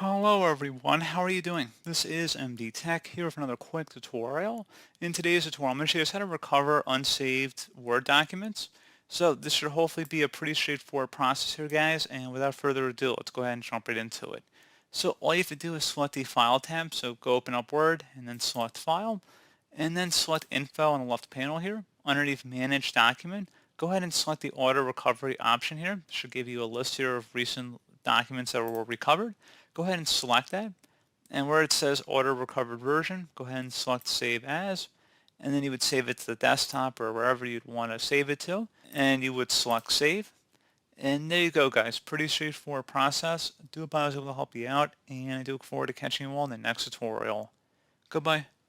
Hello everyone, how are you doing? This is MD Tech here with another quick tutorial. In today's tutorial, I'm going to show you how to recover unsaved Word documents. So this should hopefully be a pretty straightforward process here, guys, and without further ado, let's go ahead and jump right into it. So all you have to do is select the File tab, so go open up Word and then select File, and then select Info on the left panel here. Underneath Manage Document, go ahead and select the Auto Recovery option here. It should give you a list here of recent documents that were recovered. Go ahead and select that, and where it says auto recovered version, go ahead and select save as, and then you would save it to the desktop or wherever you'd want to save it to, and you would select save. And there you go, guys. Pretty straightforward process. I do hope I was able to help you out, and I do look forward to catching you all in the next tutorial. Goodbye.